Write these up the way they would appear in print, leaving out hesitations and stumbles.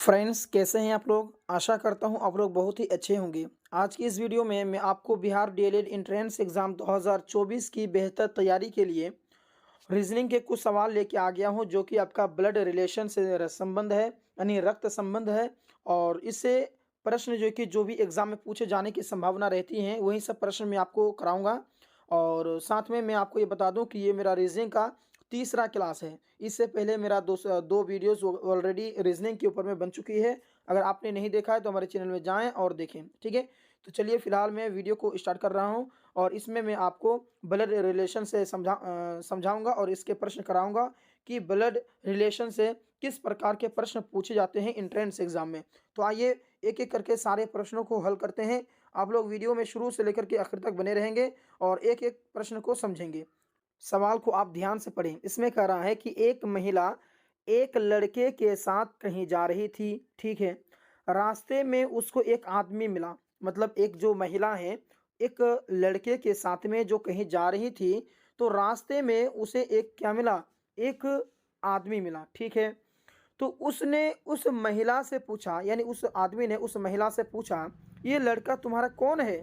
Friends, कैसे हैं आप लोग? आशा करता हूं आप लोग बहुत ही अच्छे होंगे। आज की इस वीडियो में मैं आपको बिहार डीएलएड एंट्रेंस एग्ज़ाम 2024 की बेहतर तैयारी के लिए रीजनिंग के कुछ सवाल लेके आ गया हूं, जो कि आपका ब्लड रिलेशन से संबंध है, यानी रक्त संबंध है। और इससे प्रश्न जो भी एग्ज़ाम में पूछे जाने की संभावना रहती हैं, वही सब प्रश्न मैं आपको कराऊंगा। और साथ में मैं आपको ये बता दूं कि ये मेरा रीजनिंग का तीसरा क्लास है। इससे पहले मेरा दो वीडियोस ऑलरेडी रीजनिंग के ऊपर में बन चुकी है। अगर आपने नहीं देखा है तो हमारे चैनल में जाएं और देखें, ठीक है। तो चलिए फिलहाल मैं वीडियो को स्टार्ट कर रहा हूँ और इसमें मैं आपको ब्लड रिलेशन से समझाऊंगा और इसके प्रश्न कराऊंगा कि ब्लड रिलेशन से किस प्रकार के प्रश्न पूछे जाते हैं एंट्रेंस एग्जाम में। तो आइए एक एक करके सारे प्रश्नों को हल करते हैं। आप लोग वीडियो में शुरू से लेकर के आखिर तक बने रहेंगे और एक एक प्रश्न को समझेंगे। सवाल को आप ध्यान से पढ़ें। इसमें कह रहा है कि एक महिला एक लड़के के साथ कहीं जा रही थी, ठीक है। रास्ते में उसको एक आदमी मिला, मतलब एक जो महिला है एक लड़के के साथ में जो कहीं जा रही थी, तो रास्ते में उसे एक क्या मिला, एक आदमी मिला, ठीक है। तो उसने उस महिला से पूछा, यानी उस आदमी ने उस महिला से पूछा, ये लड़का तुम्हारा कौन है?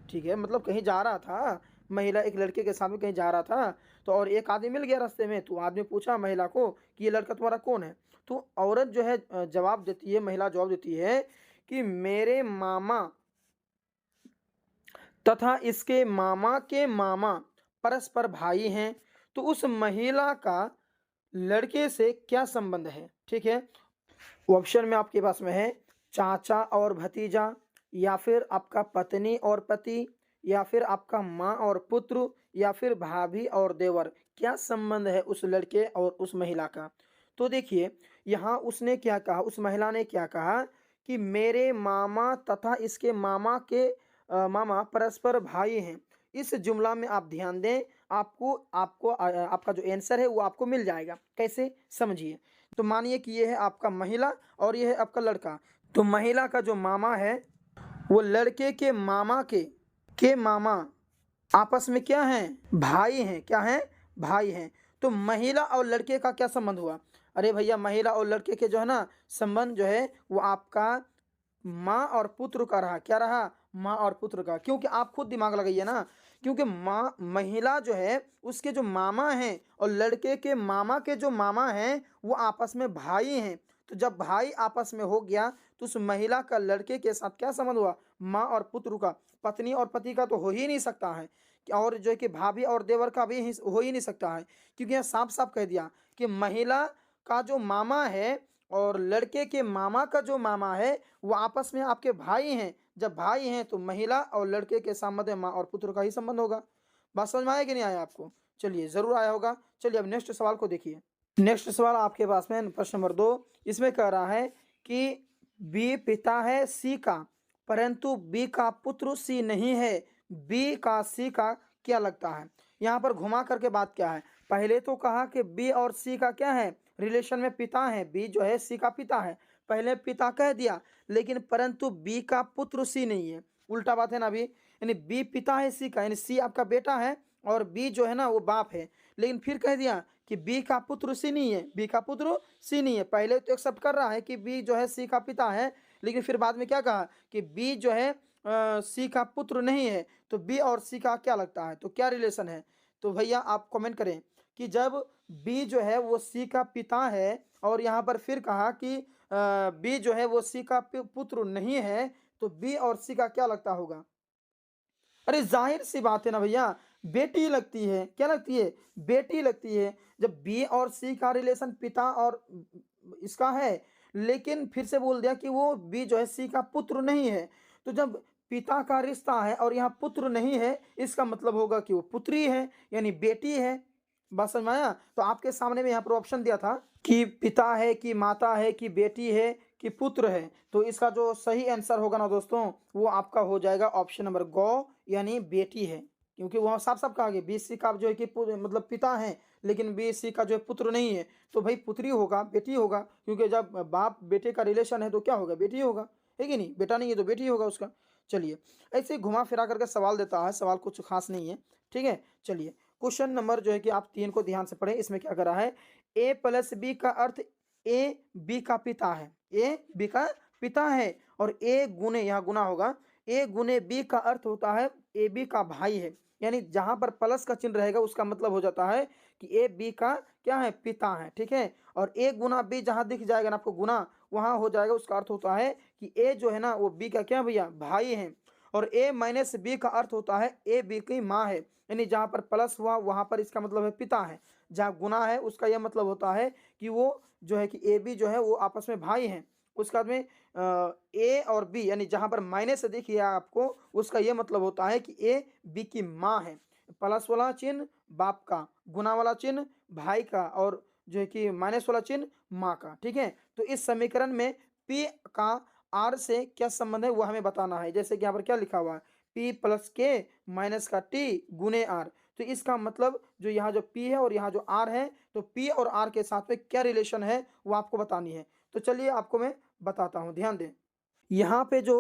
ठीक है, मतलब कहीं जा रहा था, महिला एक लड़के के साथ में कहीं जा रहा था, तो और एक आदमी मिल गया रास्ते में, तो आदमी पूछा महिला को कि ये लड़का तुम्हारा कौन है? तो औरत जो है जवाब देती है, महिला जवाब देती है कि मेरे मामा तथा इसके मामा के मामा परस्पर भाई हैं। तो उस महिला का लड़के से क्या संबंध है? ठीक है, ऑप्शन में आपके पास में है चाचा और भतीजा, या फिर आपका पत्नी और पति, या फिर आपका माँ और पुत्र, या फिर भाभी और देवर। क्या संबंध है उस लड़के और उस महिला का? तो देखिए, यहाँ उसने क्या कहा, उस महिला ने क्या कहा कि मेरे मामा तथा इसके मामा के मामा परस्पर भाई हैं। इस जुमला में आप ध्यान दें, आपको आपको आपका जो आंसर है वो आपको मिल जाएगा। कैसे, समझिए। तो मानिए कि ये है आपका महिला और ये है आपका लड़का। तो महिला का जो मामा है वो लड़के के मामा के मामा आपस में क्या हैं, भाई हैं। क्या हैं, भाई हैं। तो महिला और लड़के का क्या संबंध हुआ? अरे भैया, महिला और लड़के के जो है ना संबंध जो है वो आपका माँ और पुत्र का रहा। क्या रहा? माँ और पुत्र का। क्योंकि आप खुद दिमाग लगाइए ना, क्योंकि माँ महिला जो है उसके जो मामा हैं और लड़के के मामा के जो मामा हैं वो आपस में भाई हैं। तो जब भाई आपस में हो गया तो उस महिला का लड़के के साथ क्या संबंध हुआ? माँ और पुत्र का। पत्नी और पति का तो हो ही नहीं सकता है, और जो है कि भाभी और देवर का भी हो ही नहीं सकता है, क्योंकि यहाँ साफ साफ कह दिया कि महिला का जो मामा है और लड़के के मामा का जो मामा है वो आपस में आपके भाई हैं। जब भाई हैं तो महिला और लड़के के संबंध में माँ और पुत्र का ही संबंध होगा। बात समझ में आया कि नहीं आया आपको? चलिए, जरूर आया होगा। चलिए अब नेक्स्ट सवाल को देखिए। नेक्स्ट सवाल आपके पास में प्रश्न नंबर 2। इसमें कह रहा है कि बी पिता है सी का, परंतु बी का पुत्र सी नहीं है। बी का सी का क्या लगता है? यहाँ पर घुमा करके बात क्या है? पहले तो कहा कि बी और सी का क्या है, रिलेशन में पिता है। बी जो है सी का पिता है, पहले पिता कह दिया, लेकिन परंतु बी का पुत्र सी नहीं है। उल्टा बात है ना अभी, यानी बी पिता है सी का, यानी सी आपका बेटा है और बी जो है ना वो बाप है। लेकिन फिर कह दिया कि बी का पुत्र सी नहीं है, बी का पुत्र सी नहीं है। पहले तो एक्सेप्ट कर रहा है कि बी जो है सी का पिता है, लेकिन फिर बाद में क्या कहा कि बी जो है सी का पुत्र नहीं है। तो बी और सी का क्या लगता है, तो क्या रिलेशन है? तो भैया आप कमेंट करें कि जब बी जो है वो सी का पिता है और यहाँ पर फिर कहा कि बी जो है वो सी का पुत्र नहीं है, तो बी और सी का क्या लगता होगा? अरे जाहिर सी बात है ना भैया, बेटी लगती है। क्या लगती है? बेटी लगती है। जब बी और सी का रिलेशन पिता और इसका है, लेकिन फिर से बोल दिया कि वो बी जो है सी का पुत्र नहीं है। तो जब पिता का रिश्ता है और यहाँ पुत्र नहीं है, इसका मतलब होगा कि वो पुत्री है, यानी बेटी है। बात समझ में आया? तो आपके सामने में यहाँ पर ऑप्शन दिया था कि पिता है कि माता है कि बेटी है कि पुत्र है। तो इसका जो सही आंसर होगा ना दोस्तों, वो आपका हो जाएगा ऑप्शन नंबर गौ, यानी बेटी है। क्योंकि वहाँ साफ साफ कहा गया बीसी का जो है कि मतलब पिता है, लेकिन बीसी का जो है पुत्र नहीं है। तो भाई पुत्री होगा, बेटी होगा, क्योंकि जब बाप बेटे का रिलेशन है तो क्या होगा, बेटी होगा, है कि नहीं? बेटा नहीं है तो बेटी होगा उसका। चलिए, ऐसे घुमा फिरा करके सवाल देता है, सवाल कुछ खास नहीं है, ठीक है। चलिए, क्वेश्चन नंबर जो है कि आप 3 को ध्यान से पढ़ें। इसमें क्या कर रहा है, ए प्लस बी का अर्थ ए बी का पिता है, ए बी का पिता है। और ए गुने, यहाँ गुना होगा, ए गुने बी का अर्थ होता है ए बी का भाई है। यानी जहां पर प्लस का चिन्ह रहेगा उसका मतलब हो जाता है कि ए बी का क्या है, पिता है, ठीक है। और ए गुना बी जहां दिख जाएगा ना आपको गुना, वहां हो जाएगा, उसका अर्थ होता है कि ए जो है ना वो बी का क्या भैया, भाई है। और ए माइनस बी का अर्थ होता है ए बी की माँ है। यानी जहां पर प्लस हुआ वहां पर इसका मतलब है पिता है, जहाँ गुना है उसका यह मतलब होता है कि वो जो है कि ए बी जो है वो आपस में भाई हैं। उसके बाद में ए और बी यानी जहां पर माइनस देखिए आपको, उसका यह मतलब होता है कि ए बी की माँ है। प्लस वाला चिन्ह बाप का, गुना वाला चिन्ह भाई का, और जो है कि माइनस वाला चिन्ह माँ का, ठीक है। तो इस समीकरण में पी का आर से क्या संबंध है वो हमें बताना है। जैसे कि यहाँ पर क्या लिखा हुआ है, पी प्लस के माइनस का टी गुने आर। तो इसका मतलब जो यहाँ जो P है और यहाँ जो R है, तो P और R के साथ में क्या रिलेशन है वो आपको बतानी है। तो चलिए आपको मैं बताता हूँ, ध्यान दें। यहाँ पे जो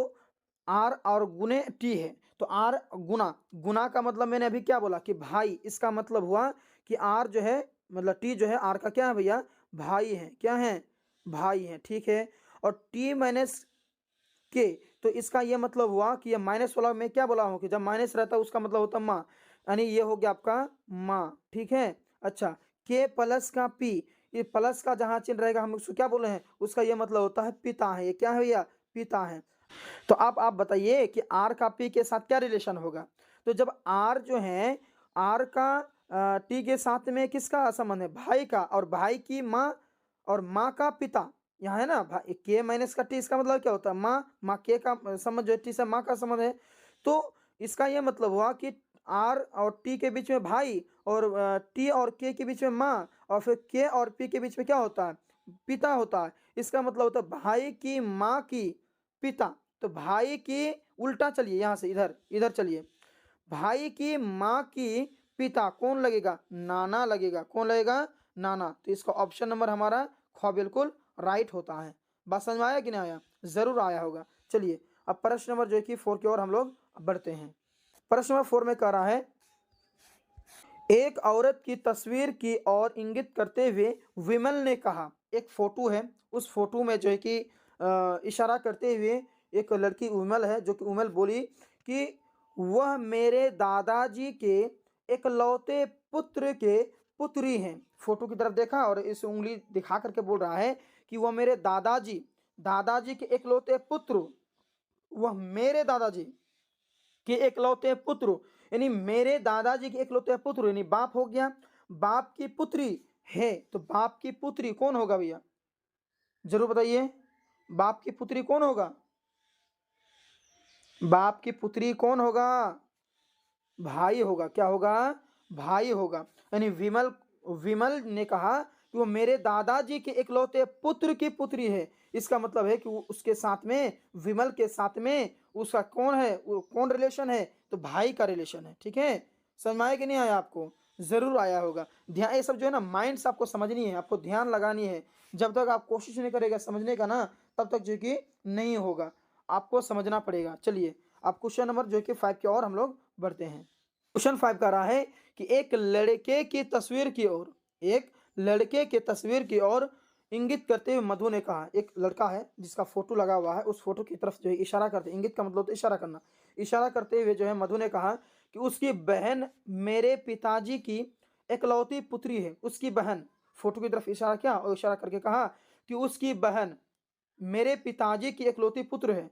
R और गुने T है, तो R गुना, गुना का मतलब मैंने अभी क्या बोला कि भाई, इसका मतलब हुआ कि R जो है मतलब T जो है R का क्या है भैया, भाई है, क्या है, भाई है, ठीक है। और T माइनस के, तो इसका यह मतलब हुआ कि ये माइनस वाला मैं क्या बोला हूँ कि जब माइनस रहता है उसका मतलब होता है माँ, यानी ये हो गया आपका माँ, ठीक है। अच्छा, के प्लस का पी, ये प्लस का जहाँ चिन्ह रहेगा हम उसको क्या बोले हैं, उसका यह मतलब होता है पिता है, ये क्या है भैया, पिता है। तो अब आप बताइए कि आर का पी के साथ क्या रिलेशन होगा। तो जब आर जो है, आर का टी के साथ में किसका संबंध है, भाई का, और भाई की माँ और माँ का पिता, यहाँ है ना भाई, के माइनस का टी, इसका मतलब क्या होता है माँ, माँ के का संबंध जो है टी से माँ का संबंध है। तो इसका यह मतलब हुआ कि आर और टी के बीच में भाई, और टी और के बीच में माँ, और फिर के और पी के बीच में क्या होता है, पिता होता है। इसका मतलब होता है भाई की माँ की पिता। तो भाई की उल्टा चलिए, यहाँ से इधर इधर चलिए, भाई की माँ की पिता कौन लगेगा, नाना लगेगा, कौन लगेगा, नाना। तो इसका ऑप्शन नंबर हमारा ख बिल्कुल राइट होता है। बात समझ में आया कि नहीं आया, जरूर आया होगा। चलिए अब प्रश्न नंबर जो है कि 4 की ओर हम लोग बढ़ते हैं। प्रश्न नंबर 4 में कह रहा है, एक औरत की तस्वीर की ओर इंगित करते हुए विमल ने कहा, एक फोटो है, उस फोटो में जो है कि इशारा करते हुए एक लड़की विमल है, जो कि विमल बोली कि वह मेरे दादाजी के इकलौते पुत्र के पुत्री हैं। फोटो की तरफ देखा और इस उंगली दिखा करके बोल रहा है कि वह मेरे दादाजी, दादाजी के इकलौते पुत्र, वह मेरे दादाजी के इकलौते पुत्र, यानी मेरे दादाजी के इकलौते पुत्र, यानी बाप हो गया, बाप की पुत्री है। तो बाप की पुत्री कौन होगा भैया, जरूर बताइए, बाप की पुत्री कौन होगा, बाप की पुत्री कौन होगा, भाई होगा, क्या होगा, भाई होगा। यानी विमल, विमल ने कहा कि वो मेरे दादाजी के इकलौते पुत्र की पुत्री है। इसका मतलब है कि वो उसके साथ में, विमल के साथ में उसका कौन है, वो कौन रिलेशन है, तो भाई का रिलेशन है, ठीक है। समझ में आया कि नहीं आया आपको, जरूर आया होगा। ध्यान, ये सब जो है ना माइंड से आपको समझनी है, आपको ध्यान लगानी है। जब तक आप कोशिश नहीं करेगा समझने का ना, तब तक जो कि नहीं होगा, आपको समझना पड़ेगा। चलिए आप क्वेश्चन नंबर जो कि 5 की ओर हम लोग बढ़ते हैं। क्वेश्चन 5 कह रहा है कि एक लड़के की तस्वीर की ओर, एक लड़के के तस्वीर की ओर इंगित करते हुए मधु ने कहा, एक लड़का है जिसका फोटो लगा हुआ है, उस फोटो की तरफ जो है इशारा करते, इंगित का मतलब तो इशारा करना, इशारा करते हुए जो है मधु ने कहा कि उसकी बहन मेरे पिताजी की इकलौती पुत्री है। उसकी बहन, फोटो की तरफ इशारा किया और इशारा करके कहा कि उसकी बहन मेरे पिताजी की इकलौती पुत्र है।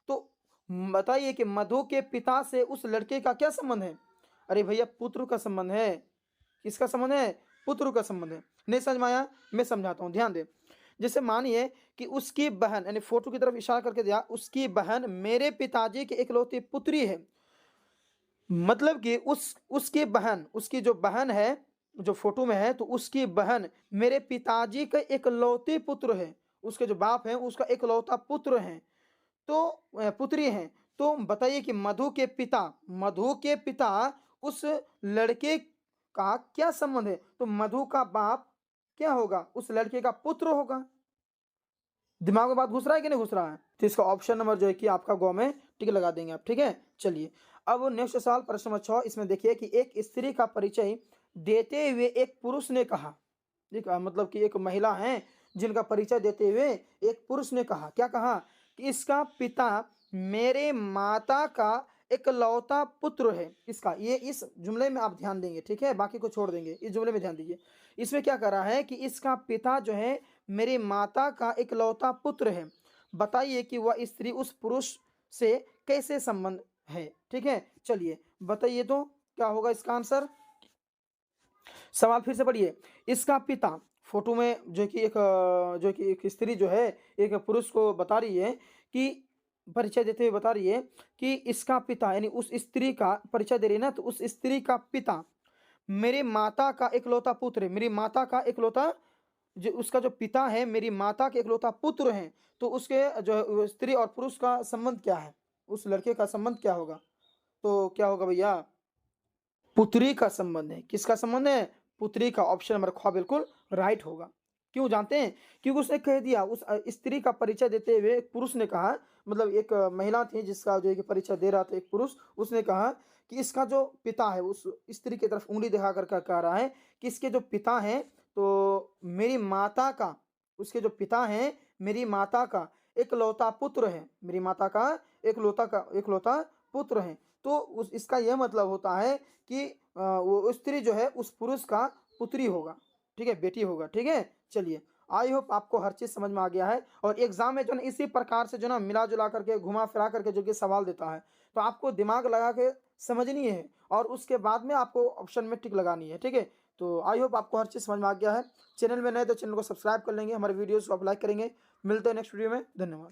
तो बताइए कि मधु के पिता से उस लड़के का क्या संबंध है। अरे भैया पुत्र का संबंध है, किसका संबंध है, पुत्र का संबंध है। नहीं समझ में आया, मैं समझाता हूं, ध्यान दे। जैसे मानिए कि उसकी बहन, यानी फोटो की तरफ इशारा करके दिया, उसकी बहन मेरे पिताजी की इकलौती पुत्री है। मतलब कि उसकी बहन, उसकी जो बहन है जो फोटो में है, तो उसकी बहन मेरे पिताजी का इकलौती पुत्र है, उसके जो बाप है उसका इकलौता पुत्र है, तो पुत्री हैं। तो बताइए कि मधु के पिता, मधु के पिता उस लड़के का क्या संबंध है। तो मधु का बाप क्या होगा, उस लड़के का पुत्र होगा। दिमाग में बात घुस रहा है कि नहीं घुस रहा है। तो इसका ऑप्शन नंबर जो है कि आपका गौ में टिक लगा देंगे आप, ठीक है। चलिए अब नेक्स्ट सवाल प्रश्न नंबर 6, इसमें देखिए कि एक स्त्री का परिचय देते हुए एक पुरुष ने कहा, मतलब कि एक महिला है जिनका परिचय देते हुए एक पुरुष ने कहा, क्या कहा कि इसका पिता मेरे माता का इकलौता पुत्र है। इसका ये इस जुमले में आप ध्यान देंगे, ठीक है, बाकी को छोड़ देंगे, इस जुमले में ध्यान दीजिए। इसमें क्या कर रहा है कि इसका पिता जो है मेरी माता का इकलौता पुत्र है, बताइए कि वह स्त्री उस पुरुष से कैसे संबंध है। ठीक है, चलिए बताइए तो क्या होगा इसका आंसर। सवाल फिर से पढ़िए। इसका पिता, फोटो में जो कि एक स्त्री जो है एक पुरुष को बता रही है कि परिचय देते हुए बता रही है कि इसका पिता, यानी उस स्त्री का परिचय दे रही है ना, तो उस स्त्री का पिता मेरी माता का इकलौता पुत्र है। मेरी माता का इकलौता, जो उसका जो पिता है मेरी माता के इकलौता पुत्र हैं, तो उसके जो स्त्री और पुरुष का संबंध क्या है, उस लड़के का संबंध क्या होगा, तो क्या होगा भैया, पुत्री का संबंध है। किसका संबंध है, पुत्री का। ऑप्शन नंबर ख बिल्कुल राइट होगा। क्यों जानते हैं, क्योंकि उसने कह दिया, उस स्त्री का परिचय देते हुए एक पुरुष ने कहा, मतलब एक महिला थी जिसका जो है कि परिचय दे रहा था एक पुरुष, उसने कहा कि इसका जो पिता है, उस स्त्री की तरफ उंगली दिखा कर कह रहा है कि इसके जो पिता हैं तो मेरी माता का, उसके जो पिता हैं मेरी माता का इकलौता पुत्र है, मेरी माता का इकलौता पुत्र है। तो उस इसका यह मतलब होता है कि वो स्त्री जो है उस पुरुष का पुत्री होगा, ठीक है, बेटी होगा। ठीक है, चलिए आई होप आपको हर चीज़ समझ में आ गया है। और एग्जाम में जो ना इसी प्रकार से जो ना मिला जुला करके घुमा फिरा करके जो कि सवाल देता है, तो आपको दिमाग लगा के समझनी है और उसके बाद में आपको ऑप्शन में टिक लगानी है। ठीक है, तो आई होप आपको हर चीज़ समझ में आ गया है। चैनल में नए तो चैनल को सब्सक्राइब कर लेंगे, हमारे वीडियोज़ को आप लाइक करेंगे। मिलते हैं नेक्स्ट वीडियो में, धन्यवाद।